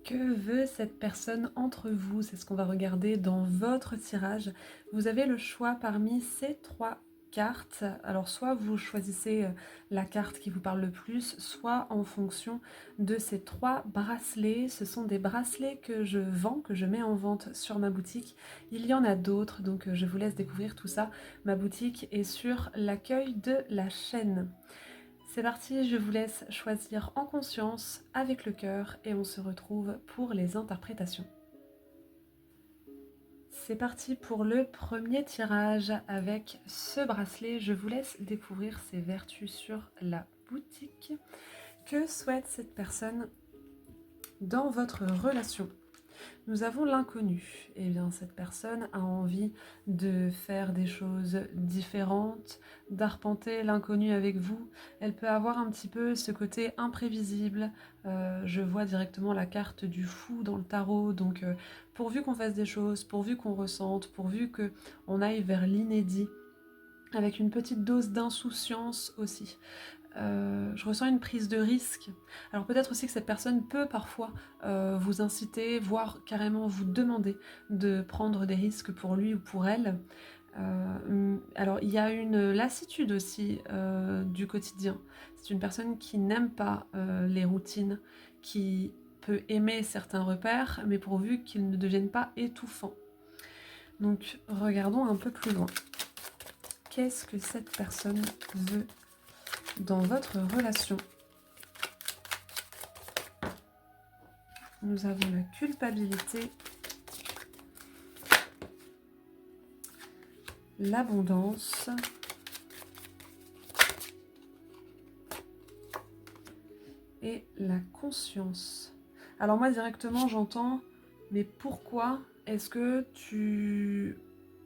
Que veut cette personne entre vous? C'est ce qu'on va regarder dans votre tirage. Vous avez le choix parmi ces trois cartes. Alors soit vous choisissez la carte qui vous parle le plus, soit en fonction de ces trois bracelets. Ce sont des bracelets que je vends, que je mets en vente sur ma boutique. Il y en a d'autres, donc je vous laisse découvrir tout ça. Ma boutique est sur l'accueil de la chaîne. C'est parti, je vous laisse choisir en conscience, avec le cœur, et on se retrouve pour les interprétations. C'est parti pour le premier tirage avec ce bracelet. Je vous laisse découvrir ses vertus sur la boutique. Que souhaite cette personne dans votre relation? Nous avons l'inconnu. Eh bien, cette personne a envie de faire des choses différentes, d'arpenter l'inconnu avec vous. Elle peut avoir un petit peu ce côté imprévisible. Je vois directement la carte du fou dans le tarot. Donc, pourvu qu'on fasse des choses, pourvu qu'on ressente, pourvu qu'on aille vers l'inédit, avec une petite dose d'insouciance aussi. Je ressens une prise de risque. Alors peut-être aussi que cette personne peut parfois vous inciter, voire carrément vous demander de prendre des risques pour lui ou pour elle. Alors il y a une lassitude aussi du quotidien. C'est une personne qui n'aime pas les routines, qui peut aimer certains repères, mais pourvu qu'ils ne deviennent pas étouffants. Donc regardons un peu plus loin. Qu'est-ce que cette personne veut dans votre relation? Nous avons la culpabilité, l'abondance et la conscience. Alors moi directement j'entends, mais pourquoi est-ce que tu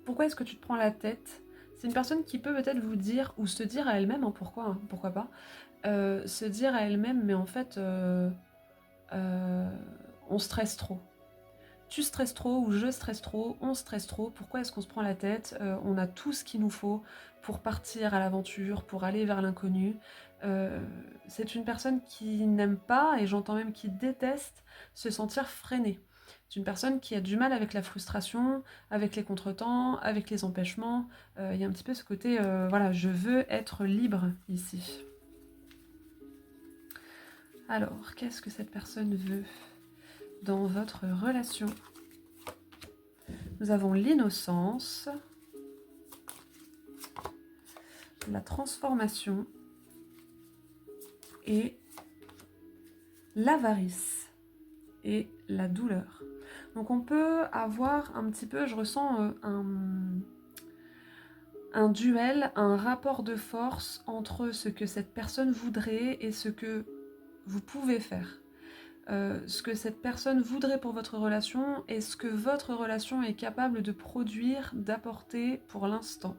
te prends la tête? C'est une personne qui peut peut-être vous dire, ou se dire à elle-même, hein, pourquoi pas, se dire à elle-même, mais en fait, on stresse trop. Tu stresses trop ou je stresse trop, on stresse trop, pourquoi est-ce qu'on se prend la tête? On a tout ce qu'il nous faut pour partir à l'aventure, pour aller vers l'inconnu. C'est une personne qui n'aime pas, et j'entends même qui déteste, se sentir freinée. C'est une personne qui a du mal avec la frustration, avec les contretemps, avec les empêchements. Il y a un petit peu ce côté, voilà, je veux être libre ici. Alors, qu'est-ce que cette personne veut dans votre relation? Nous avons l'innocence, la transformation et l'avarice et la douleur. Donc on peut avoir un petit peu, je ressens un duel, un rapport de force entre ce que cette personne voudrait et ce que vous pouvez faire. Ce que cette personne voudrait pour votre relation et ce que votre relation est capable de produire, d'apporter pour l'instant.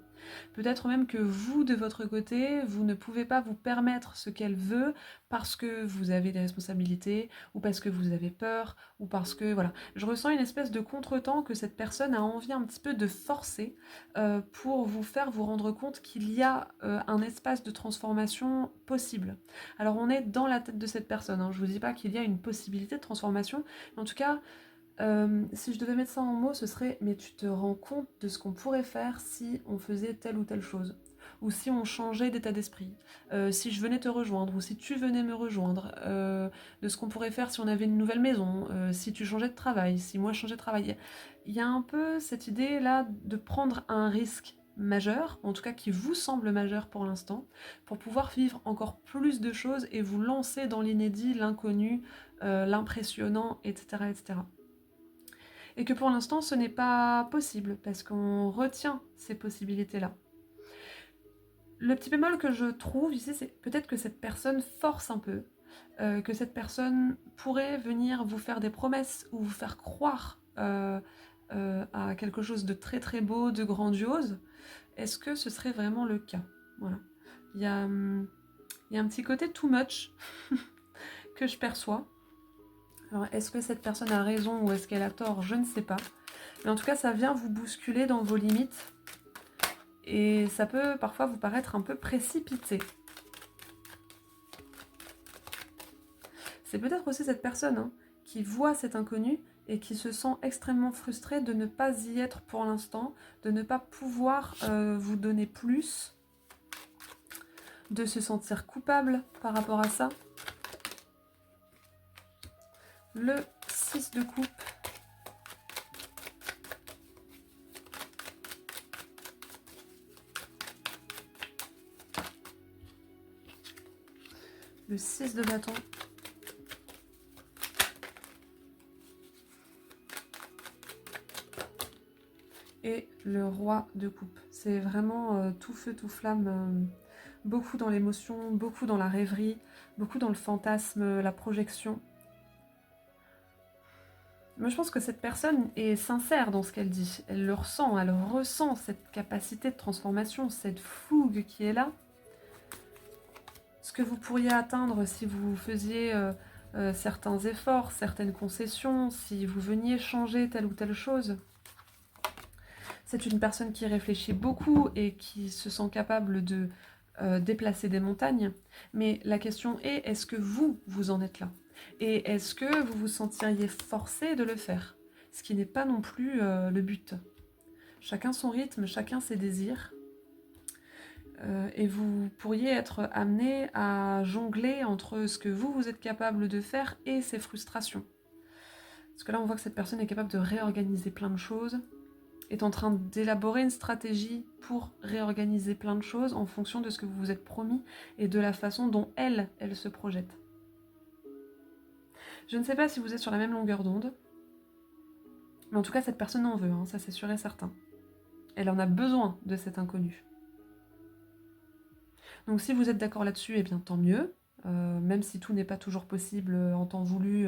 Peut-être même que vous, de votre côté, vous ne pouvez pas vous permettre ce qu'elle veut parce que vous avez des responsabilités, ou parce que vous avez peur, ou parce que, voilà. Je ressens une espèce de contretemps que cette personne a envie un petit peu de forcer pour vous faire vous rendre compte qu'il y a un espace de transformation possible. Alors on est dans la tête de cette personne, hein. Je vous dis pas qu'il y a une possibilité de transformation, mais en tout cas, si je devais mettre ça en mots, ce serait: mais tu te rends compte de ce qu'on pourrait faire si on faisait telle ou telle chose, ou si on changeait d'état d'esprit, si je venais te rejoindre, ou si tu venais me rejoindre, de ce qu'on pourrait faire si on avait une nouvelle maison, si tu changeais de travail, si moi je changeais de travail. Il y a un peu cette idée là de prendre un risque majeur, en tout cas qui vous semble majeur pour l'instant, pour pouvoir vivre encore plus de choses et vous lancer dans l'inédit, l'inconnu, l'impressionnant, etc., etc. Et que pour l'instant ce n'est pas possible, parce qu'on retient ces possibilités-là. Le petit bémol que je trouve ici, c'est peut-être que cette personne force un peu, que cette personne pourrait venir vous faire des promesses ou vous faire croire à quelque chose de très très beau, de grandiose. Est-ce que ce serait vraiment le cas? Voilà. Il y a un petit côté too much que je perçois. Alors, est-ce que cette personne a raison ou est-ce qu'elle a tort? Je ne sais pas. Mais en tout cas, ça vient vous bousculer dans vos limites. Et ça peut parfois vous paraître un peu précipité. C'est peut-être aussi cette personne qui voit cet inconnu et qui se sent extrêmement frustré de ne pas y être pour l'instant, de ne pas pouvoir vous donner plus, de se sentir coupable par rapport à ça. Le 6 de coupe. Le 6 de bâton. Et le roi de coupe. C'est vraiment tout feu, tout flamme, beaucoup dans l'émotion, beaucoup dans la rêverie, beaucoup dans le fantasme, la projection. Moi, je pense que cette personne est sincère dans ce qu'elle dit. Elle le ressent, elle ressent cette capacité de transformation, cette fougue qui est là. Ce que vous pourriez atteindre si vous faisiez certains efforts, certaines concessions, si vous veniez changer telle ou telle chose. C'est une personne qui réfléchit beaucoup et qui se sent capable de déplacer des montagnes. Mais la question est, est-ce que vous en êtes là? Et est-ce que vous vous sentiriez forcé de le faire? Ce qui n'est pas non plus le but. Chacun son rythme, chacun ses désirs. Et vous pourriez être amené à jongler entre ce que vous êtes capable de faire et ses frustrations. Parce que là, on voit que cette personne est capable de réorganiser plein de choses, est en train d'élaborer une stratégie pour réorganiser plein de choses en fonction de ce que vous vous êtes promis et de la façon dont elle se projette. Je ne sais pas si vous êtes sur la même longueur d'onde, mais en tout cas, cette personne en veut, hein, ça c'est sûr et certain. Elle en a besoin de cet inconnu. Donc si vous êtes d'accord là-dessus, eh bien tant mieux. Même si tout n'est pas toujours possible en temps voulu,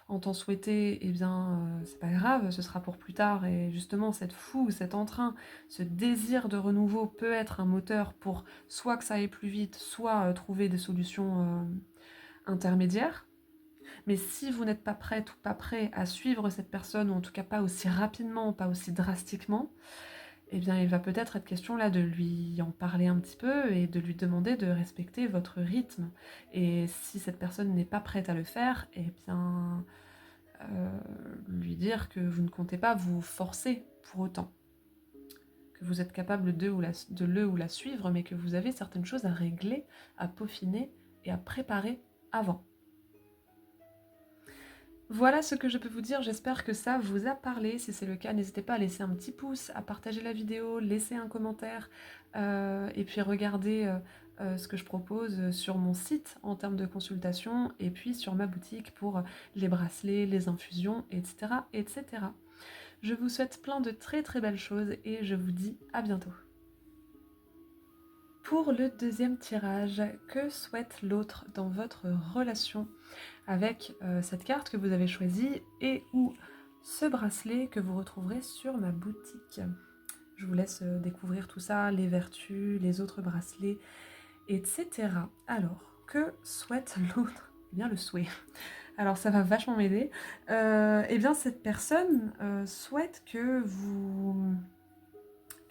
en temps souhaité, eh bien c'est pas grave, ce sera pour plus tard. Et justement, cette fougue, cet entrain, ce désir de renouveau peut être un moteur pour soit que ça aille plus vite, soit trouver des solutions intermédiaires. Mais si vous n'êtes pas prête ou pas prêt à suivre cette personne, ou en tout cas pas aussi rapidement, pas aussi drastiquement, eh bien il va peut-être être question là de lui en parler un petit peu et de lui demander de respecter votre rythme. Et si cette personne n'est pas prête à le faire, eh bien lui dire que vous ne comptez pas vous forcer pour autant. Que vous êtes capable de le ou la suivre, mais que vous avez certaines choses à régler, à peaufiner et à préparer avant. Voilà ce que je peux vous dire, j'espère que ça vous a parlé. Si c'est le cas, n'hésitez pas à laisser un petit pouce, à partager la vidéo, laisser un commentaire et puis regardez ce que je propose sur mon site en termes de consultation et puis sur ma boutique pour les bracelets, les infusions, etc., etc. Je vous souhaite plein de très très belles choses et je vous dis à bientôt. Pour le deuxième tirage, que souhaite l'autre dans votre relation avec cette carte que vous avez choisie et ou ce bracelet que vous retrouverez sur ma boutique. Je vous laisse découvrir tout ça, les vertus, les autres bracelets, etc. Alors, que souhaite l'autre? Eh bien, le souhait. Alors, ça va vachement m'aider. Eh bien, cette personne souhaite que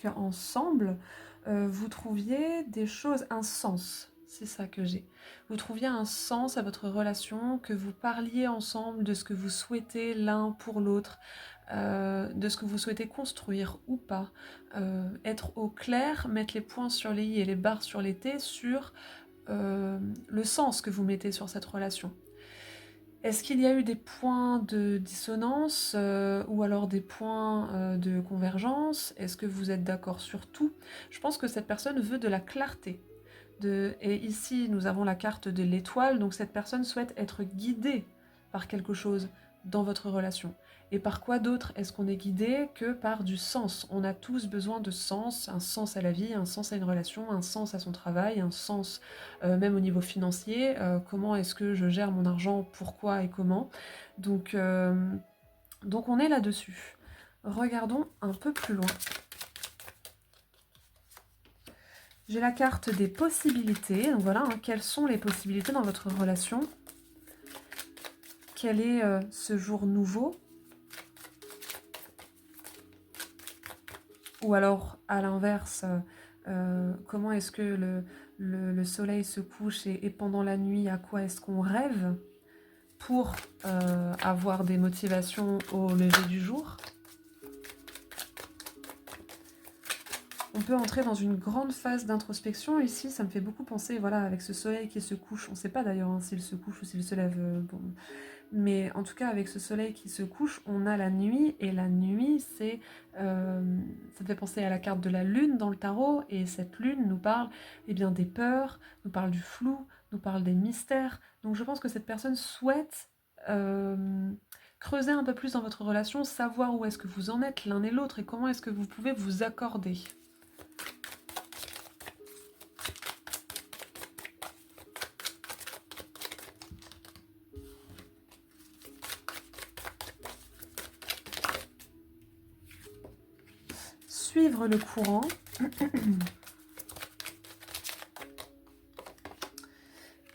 qu'ensemble, vous trouviez des choses, un sens. C'est ça que j'ai. Vous trouviez un sens à votre relation, que vous parliez ensemble de ce que vous souhaitez l'un pour l'autre, de ce que vous souhaitez construire ou pas. Être au clair, mettre les points sur les i et les barres sur les t sur le sens que vous mettez sur cette relation. Est-ce qu'il y a eu des points de dissonance ou alors des points de convergence? Est-ce que vous êtes d'accord sur tout? Je pense que cette personne veut de la clarté. Et ici, nous avons la carte de l'étoile, donc cette personne souhaite être guidée par quelque chose dans votre relation. Et par quoi d'autre est-ce qu'on est guidé que par du sens? On a tous besoin de sens, un sens à la vie, un sens à une relation, un sens à son travail, un sens même au niveau financier. Comment est-ce que je gère mon argent, pourquoi et comment? Donc on est là-dessus. Regardons un peu plus loin. J'ai la carte des possibilités. Donc voilà, hein, quelles sont les possibilités dans votre relation? Quel est ce jour nouveau? Ou alors, à l'inverse, comment est-ce que le soleil se couche et pendant la nuit, à quoi est-ce qu'on rêve? pour avoir des motivations au lever du jour. On peut entrer dans une grande phase d'introspection. Ici, ça me fait beaucoup penser, voilà, avec ce soleil qui se couche. On ne sait pas d'ailleurs hein, s'il se couche ou s'il se lève. Bon. Mais en tout cas, avec ce soleil qui se couche, on a la nuit. Et la nuit, ça me fait penser à la carte de la lune dans le tarot. Et cette lune nous parle eh bien, des peurs, nous parle du flou, nous parle des mystères. Donc je pense que cette personne souhaite creuser un peu plus dans votre relation, savoir où est-ce que vous en êtes l'un et l'autre et comment est-ce que vous pouvez vous accorder. Suivre le courant.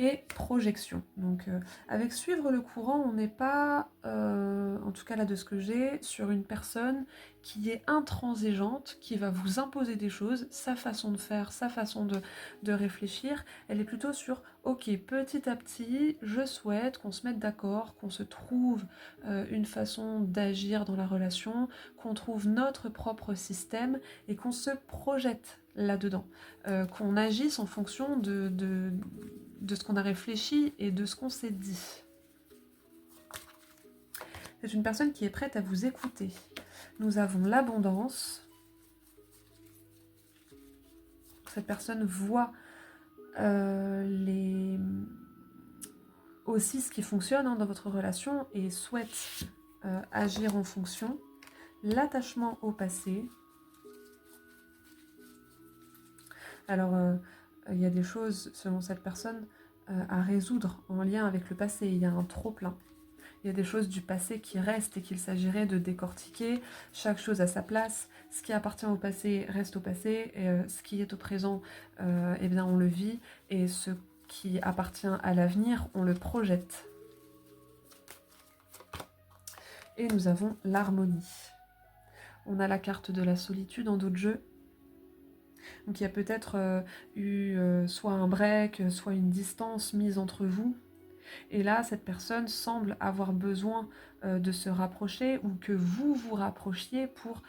Et projection. Donc avec suivre le courant, on n'est pas, en tout cas là de ce que j'ai, sur une personne qui est intransigeante, qui va vous imposer des choses, sa façon de faire, sa façon de réfléchir. Elle est plutôt sur, ok, petit à petit, je souhaite qu'on se mette d'accord, qu'on se trouve une façon d'agir dans la relation, qu'on trouve notre propre système et qu'on se projette là-dedans, qu'on agisse en fonction de ce qu'on a réfléchi et de ce qu'on s'est dit. C'est une personne qui est prête à vous écouter. Nous avons l'abondance. Cette personne voit aussi ce qui fonctionne dans votre relation et souhaite agir en fonction. L'attachement au passé. Alors, il y a des choses, selon cette personne, à résoudre en lien avec le passé. Il y a un trop-plein. Il y a des choses du passé qui restent et qu'il s'agirait de décortiquer. Chaque chose à sa place. Ce qui appartient au passé reste au passé. Et, ce qui est au présent, eh bien, on le vit. Et ce qui appartient à l'avenir, on le projette. Et nous avons l'harmonie. On a la carte de la solitude en dos de jeu. Donc il y a peut-être eu soit un break, soit une distance mise entre vous. Et là, cette personne semble avoir besoin de se rapprocher ou que vous vous rapprochiez pour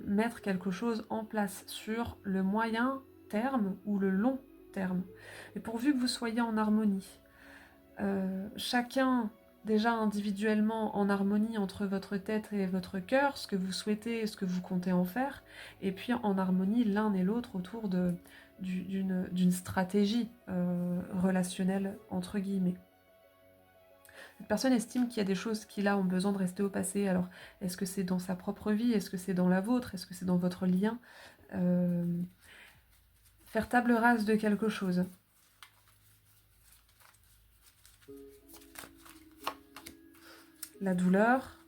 mettre quelque chose en place sur le moyen terme ou le long terme. Et pourvu que vous soyez en harmonie, chacun déjà individuellement en harmonie entre votre tête et votre cœur, ce que vous souhaitez et ce que vous comptez en faire, et puis en harmonie l'un et l'autre autour d'une stratégie relationnelle entre guillemets. Cette personne estime qu'il y a des choses qui là ont besoin de rester au passé. Alors est-ce que c'est dans sa propre vie? Est-ce que c'est dans la vôtre? Est-ce que c'est dans votre lien? Faire table rase de quelque chose. La douleur,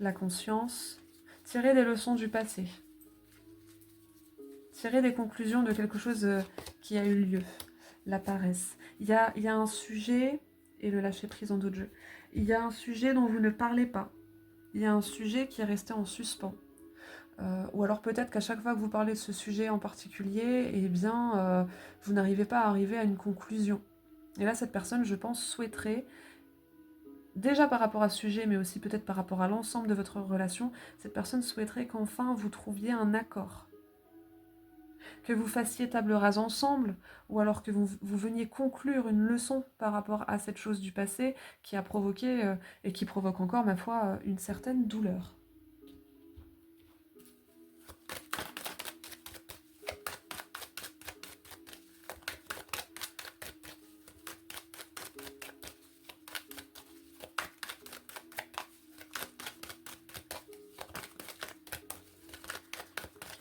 la conscience, tirer des leçons du passé, tirer des conclusions de quelque chose qui a eu lieu, la paresse. Il y a un sujet, et le lâcher prise en dos de jeu, il y a un sujet dont vous ne parlez pas, il y a un sujet qui est resté en suspens. Ou alors peut-être qu'à chaque fois que vous parlez de ce sujet en particulier, eh bien, vous n'arrivez pas à arriver à une conclusion. Et là, cette personne, je pense, souhaiterait déjà par rapport à ce sujet, mais aussi peut-être par rapport à l'ensemble de votre relation, cette personne souhaiterait qu'enfin vous trouviez un accord. Que vous fassiez table rase ensemble, ou alors que vous veniez conclure une leçon par rapport à cette chose du passé qui a provoqué, et qui provoque encore, ma foi, une certaine douleur.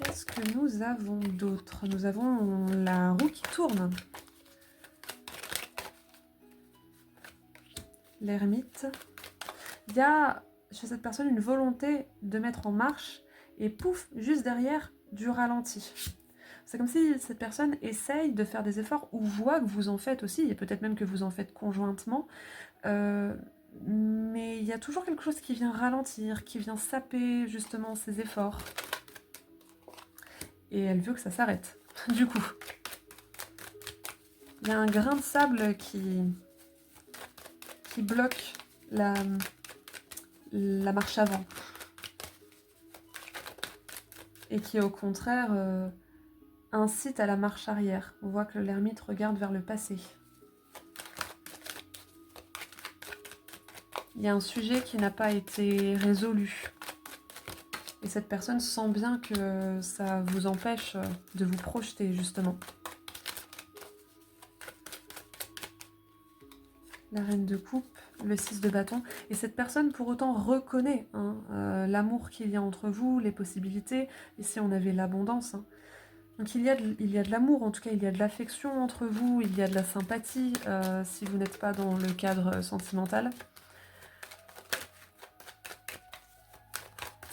Qu'est-ce que nous avons d'autre? Nous avons la roue qui tourne. L'ermite. Il y a chez cette personne une volonté de mettre en marche et pouf, juste derrière, du ralenti. C'est comme si cette personne essaye de faire des efforts ou voit que vous en faites aussi, et peut-être même que vous en faites conjointement. Mais il y a toujours quelque chose qui vient ralentir, qui vient saper justement ses efforts. Et elle veut que ça s'arrête, du coup. Il y a un grain de sable qui bloque la marche avant. Et qui, au contraire, incite à la marche arrière. On voit que l'ermite regarde vers le passé. Il y a un sujet qui n'a pas été résolu. Et cette personne sent bien que ça vous empêche de vous projeter, justement. La reine de coupe, le 6 de bâton. Et cette personne, pour autant, reconnaît l'amour qu'il y a entre vous, les possibilités. Ici, on avait l'abondance. Donc il y a de l'amour, en tout cas, il y a de l'affection entre vous, il y a de la sympathie, si vous n'êtes pas dans le cadre sentimental.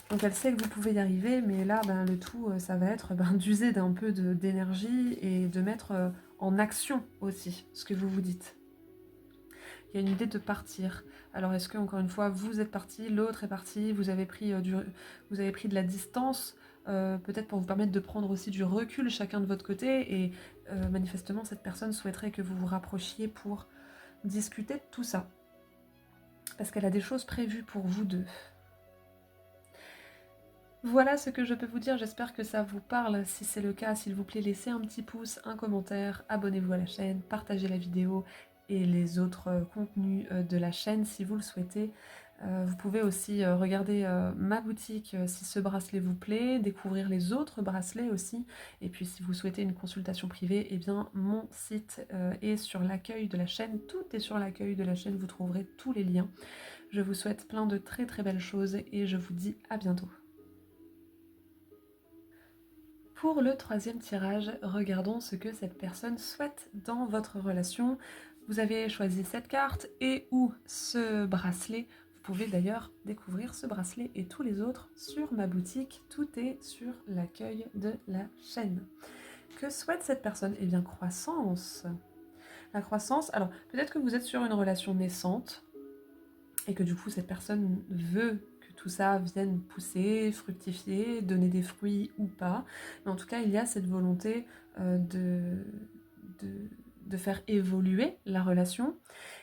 Donc elle sait que vous pouvez y arriver, mais là, le tout, ça va être d'user d'un peu d'énergie et de mettre en action aussi ce que vous vous dites. Il y a une idée de partir. Alors est-ce que, encore une fois, vous êtes parti, l'autre est parti, vous avez pris de la distance, peut-être pour vous permettre de prendre aussi du recul chacun de votre côté, et manifestement cette personne souhaiterait que vous vous rapprochiez pour discuter de tout ça. Parce qu'elle a des choses prévues pour vous deux. Voilà ce que je peux vous dire, j'espère que ça vous parle. Si c'est le cas, s'il vous plaît, laissez un petit pouce, un commentaire, abonnez-vous à la chaîne, partagez la vidéo et les autres contenus de la chaîne si vous le souhaitez. Vous pouvez aussi regarder ma boutique si ce bracelet vous plaît, découvrir les autres bracelets aussi. Et puis si vous souhaitez une consultation privée, eh bien mon site est sur l'accueil de la chaîne. Tout est sur l'accueil de la chaîne, vous trouverez tous les liens. Je vous souhaite plein de très très belles choses et je vous dis à bientôt. Pour le troisième tirage, regardons ce que cette personne souhaite dans votre relation. Vous avez choisi cette carte et ou ce bracelet. Vous pouvez d'ailleurs découvrir ce bracelet et tous les autres sur ma boutique. Tout est sur l'accueil de la chaîne. Que souhaite cette personne? Eh bien, croissance. La croissance, alors peut-être que vous êtes sur une relation naissante et que du coup cette personne veut tout ça vienne pousser, fructifier, donner des fruits ou pas. Mais en tout cas, il y a cette volonté de faire évoluer la relation.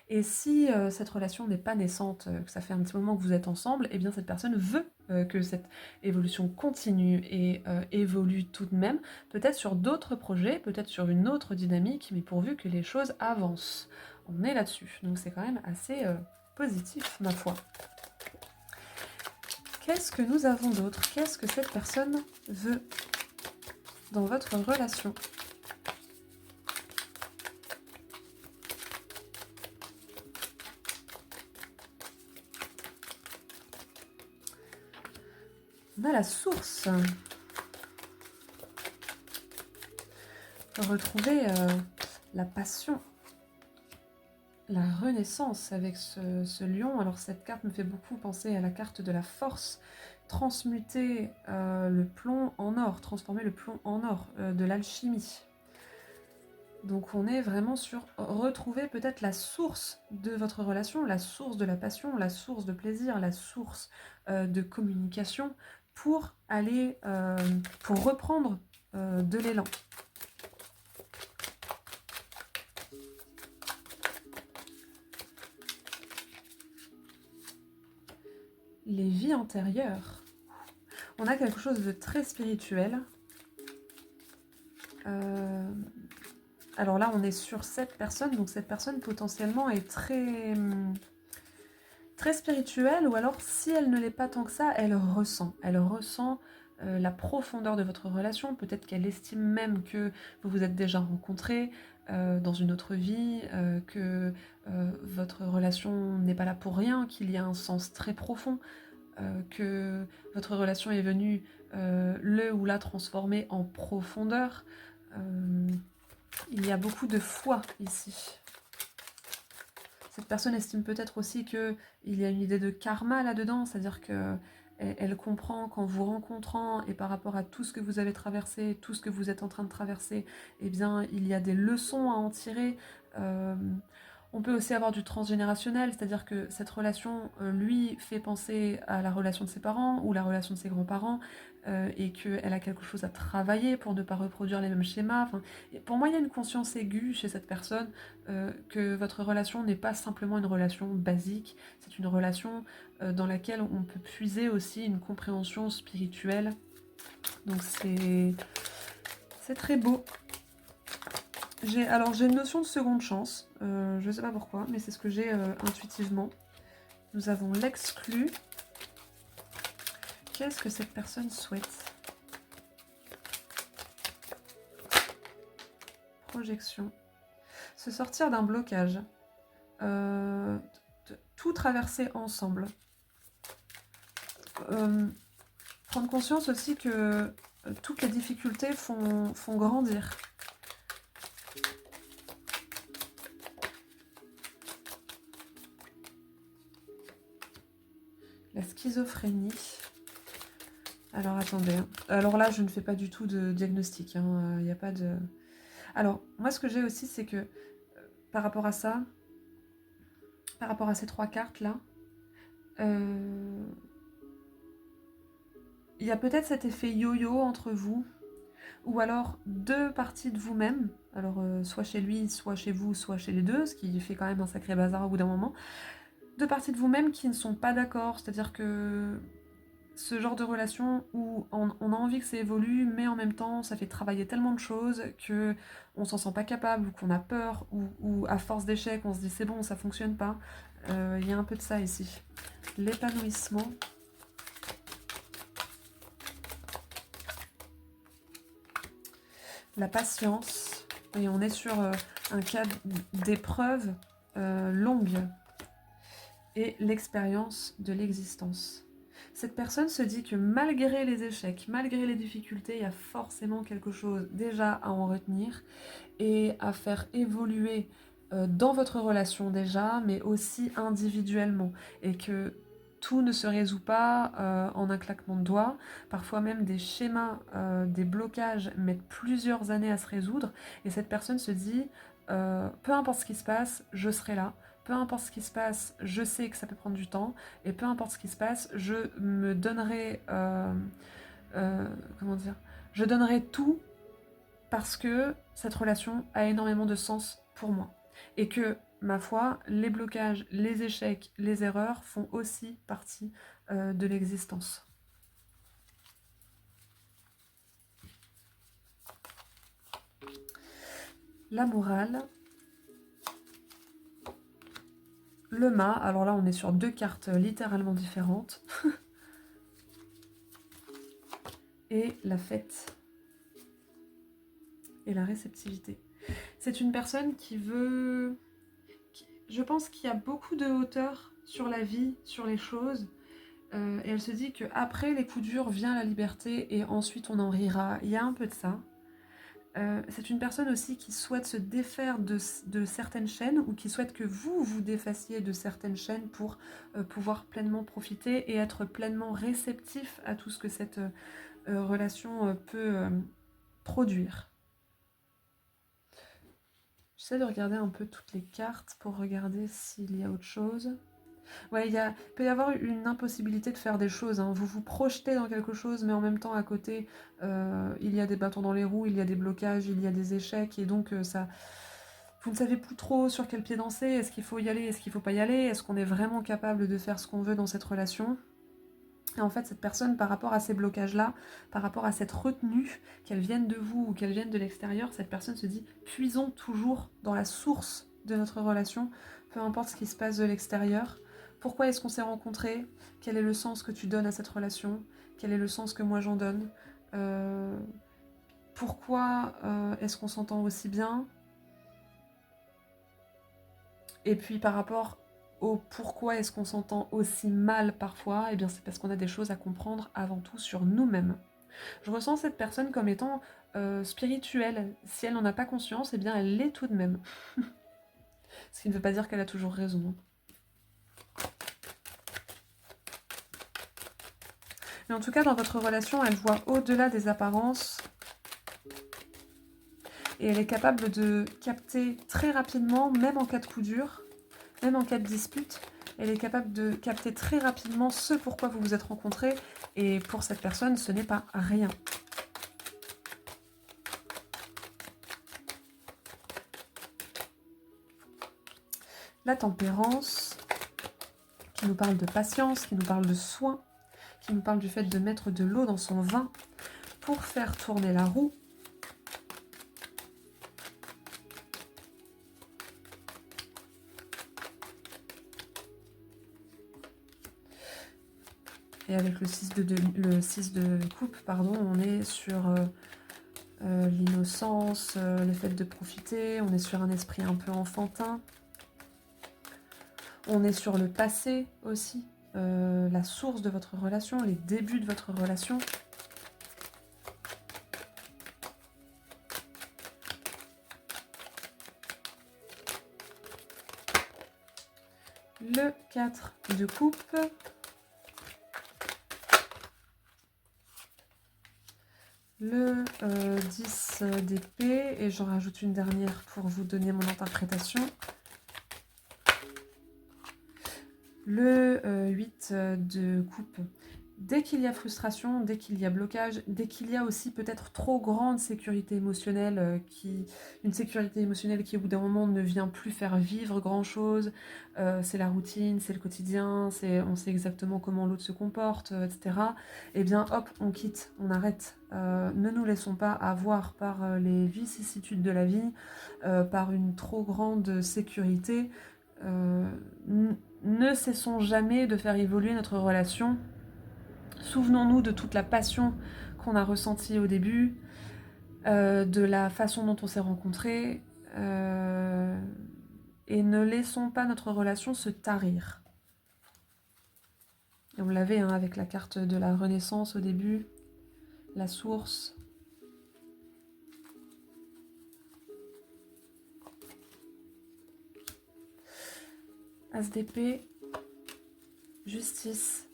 Et si cette relation n'est pas naissante, que ça fait un petit moment que vous êtes ensemble, eh bien cette personne veut que cette évolution continue et évolue tout de même, peut-être sur d'autres projets, peut-être sur une autre dynamique, mais pourvu que les choses avancent. On est là-dessus. Donc c'est quand même assez positif, ma foi. Qu'est-ce que nous avons d'autre? Qu'est-ce que cette personne veut dans votre relation? On a la source. Retrouver la passion, la renaissance avec ce lion. Alors cette carte me fait beaucoup penser à la carte de la force. Transmuter le plomb en or, transformer le plomb en or, de l'alchimie. Donc on est vraiment sur retrouver peut-être la source de votre relation, la source de la passion, la source de plaisir, la source de communication pour aller, pour reprendre de l'élan. Les vies antérieures. On a quelque chose de très spirituel. Alors là, on est sur cette personne, donc cette personne potentiellement est très, très spirituelle, ou alors si elle ne l'est pas tant que ça, elle ressent la profondeur de votre relation. Peut-être qu'elle estime même que vous vous êtes déjà rencontrés dans une autre vie, que votre relation n'est pas là pour rien, qu'il y a un sens très profond. Que votre relation est venue le ou la transformer en profondeur. Il y a beaucoup de foi ici. Cette personne estime peut-être aussi qu'il y a une idée de karma là-dedans, c'est-à-dire qu'elle comprend qu'en vous rencontrant et par rapport à tout ce que vous avez traversé, tout ce que vous êtes en train de traverser, eh bien, il y a des leçons à en tirer. On peut aussi avoir du transgénérationnel, c'est-à-dire que cette relation lui fait penser à la relation de ses parents ou la relation de ses grands-parents et qu'elle a quelque chose à travailler pour ne pas reproduire les mêmes schémas. Enfin, pour moi, il y a une conscience aiguë chez cette personne que votre relation n'est pas simplement une relation basique, c'est une relation dans laquelle on peut puiser aussi une compréhension spirituelle. Donc c'est très beau. Alors j'ai une notion de seconde chance, je sais pas pourquoi, mais c'est ce que j'ai intuitivement. Nous avons l'exclu. Qu'est-ce que cette personne souhaite? Projection. Se sortir d'un blocage. Tout traverser ensemble. Prendre conscience aussi que toutes les difficultés font grandir. La schizophrénie. Alors attendez. Alors là, je ne fais pas du tout de diagnostic. Il n'y a pas de... Alors, moi, ce que j'ai aussi, c'est que par rapport à ça, par rapport à ces 3 cartes-là, il y a peut-être cet effet yo-yo entre vous, ou alors 2 parties de vous-même, alors soit chez lui, soit chez vous, soit chez les deux, ce qui fait quand même un sacré bazar au bout d'un moment. 2 parties de vous-même qui ne sont pas d'accord, c'est-à-dire que ce genre de relation où on a envie que ça évolue, mais en même temps ça fait travailler tellement de choses que on s'en sent pas capable, ou qu'on a peur, ou à force d'échecs on se dit c'est bon, ça fonctionne pas. Il y a un peu de ça ici. L'épanouissement. La patience. Et on est sur un cas d'épreuve longue. Et l'expérience de l'existence. Cette personne se dit que malgré les échecs, malgré les difficultés, il y a forcément quelque chose déjà à en retenir et à faire évoluer dans votre relation déjà, mais aussi individuellement. Et que tout ne se résout pas en un claquement de doigts. Parfois même des schémas, des blocages mettent plusieurs années à se résoudre. Et cette personne se dit, peu importe ce qui se passe, je serai là. Peu importe ce qui se passe, je sais que ça peut prendre du temps. Et peu importe ce qui se passe, je me donnerai... comment dire, je donnerai tout parce que cette relation a énormément de sens pour moi. Et que, ma foi, les blocages, les échecs, les erreurs font aussi partie de l'existence. La morale. Le mât, alors là on est sur 2 cartes littéralement différentes. Et la fête. Et la réceptivité. C'est une personne qui veut... Je pense qu'il y a beaucoup de hauteur sur la vie, sur les choses. Et elle se dit qu'après les coups durs vient la liberté et ensuite on en rira. Il y a un peu de ça. C'est une personne aussi qui souhaite se défaire de certaines chaînes ou qui souhaite que vous vous défassiez de certaines chaînes pour pouvoir pleinement profiter et être pleinement réceptif à tout ce que cette relation peut produire. J'essaie de regarder un peu toutes les cartes pour regarder s'il y a autre chose. Ouais, il peut y avoir une impossibilité de faire des choses. Vous vous projetez dans quelque chose, mais en même temps, à côté, il y a des bâtons dans les roues, il y a des blocages, il y a des échecs, et donc ça... Vous ne savez plus trop sur quel pied danser. Est-ce qu'il faut y aller? Est-ce qu'il ne faut pas y aller? Est-ce qu'on est vraiment capable de faire ce qu'on veut dans cette relation? Et en fait, cette personne, par rapport à ces blocages-là, par rapport à cette retenue, qu'elle vienne de vous ou qu'elle vienne de l'extérieur, cette personne se dit, puisons toujours dans la source de notre relation, peu importe ce qui se passe de l'extérieur. Pourquoi est-ce qu'on s'est rencontrés? Quel est le sens que tu donnes à cette relation? Quel est le sens que moi j'en donne? Pourquoi est-ce qu'on s'entend aussi bien? Et puis par rapport au pourquoi est-ce qu'on s'entend aussi mal parfois, eh bien c'est parce qu'on a des choses à comprendre avant tout sur nous-mêmes. Je ressens cette personne comme étant spirituelle. Si elle n'en a pas conscience, eh bien elle l'est tout de même. Ce qui ne veut pas dire qu'elle a toujours raison. Mais en tout cas, dans votre relation, elle voit au-delà des apparences. Et elle est capable de capter très rapidement, même en cas de coup dur, Même en cas de dispute, elle est capable de capter très rapidement ce pourquoi vous vous êtes rencontrés, et pour cette personne, ce n'est pas rien. La tempérance, qui nous parle de patience, qui nous parle de soin, qui nous parle du fait de mettre de l'eau dans son vin pour faire tourner la roue. Et avec le 6 de coupe, pardon, on est sur l'innocence, le fait de profiter, on est sur un esprit un peu enfantin. On est sur le passé aussi, la source de votre relation, les débuts de votre relation. Le 4 de coupe. Le 10 d'épée, et j'en rajoute une dernière pour vous donner mon interprétation. Le 8 de coupe. Dès qu'il y a frustration, dès qu'il y a blocage, dès qu'il y a aussi peut-être trop grande sécurité émotionnelle, une sécurité émotionnelle qui au bout d'un moment ne vient plus faire vivre grand-chose, c'est la routine, c'est le quotidien, on sait exactement comment l'autre se comporte, etc. Eh bien hop, on quitte, on arrête. Ne nous laissons pas avoir par les vicissitudes de la vie, par une trop grande sécurité. Ne cessons jamais de faire évoluer notre relation. Souvenons-nous de toute la passion qu'on a ressentie au début, de la façon dont on s'est rencontrés, et ne laissons pas notre relation se tarir. Et on l'avait avec la carte de la Renaissance au début, la source. As d'épée, justice,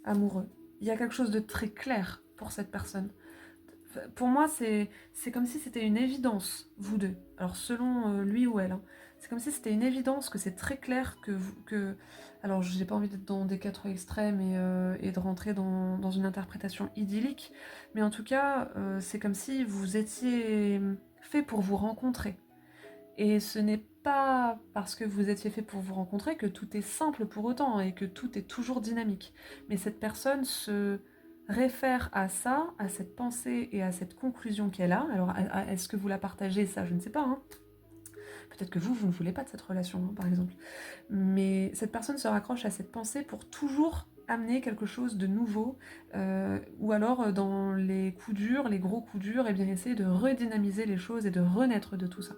amoureux. Il y a quelque chose de très clair pour cette personne. Pour moi, c'est comme si c'était une évidence, vous deux. Alors, selon lui ou elle, c'est comme si c'était une évidence, que c'est très clair que... Alors, je n'ai pas envie d'être dans des cas trop extrêmes et de rentrer dans une interprétation idyllique, mais en tout cas, c'est comme si vous étiez fait pour vous rencontrer. Et ce n'est pas parce que vous étiez fait pour vous rencontrer que tout est simple pour autant et que tout est toujours dynamique. Mais cette personne se réfère à ça, à cette pensée et à cette conclusion qu'elle a. Alors, est-ce que vous la partagez? Ça, je ne sais pas. Peut-être que vous ne voulez pas de cette relation, par exemple. Mais cette personne se raccroche à cette pensée pour toujours amener quelque chose de nouveau, ou alors dans les coups durs, les gros coups durs, et bien essayer de redynamiser les choses et de renaître de tout ça.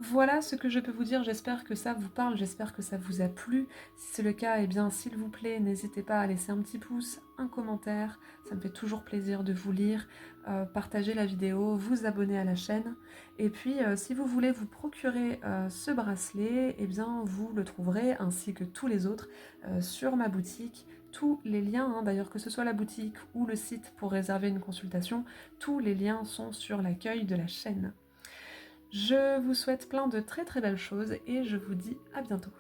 Voilà ce que je peux vous dire, j'espère que ça vous parle, j'espère que ça vous a plu. Si c'est le cas, eh bien s'il vous plaît, n'hésitez pas à laisser un petit pouce, un commentaire, ça me fait toujours plaisir de vous lire, partager la vidéo, vous abonner à la chaîne. Et puis si vous voulez vous procurer ce bracelet, eh bien vous le trouverez, ainsi que tous les autres, sur ma boutique. Tous les liens, d'ailleurs que ce soit la boutique ou le site pour réserver une consultation, tous les liens sont sur l'accueil de la chaîne. Je vous souhaite plein de très très belles choses et je vous dis à bientôt.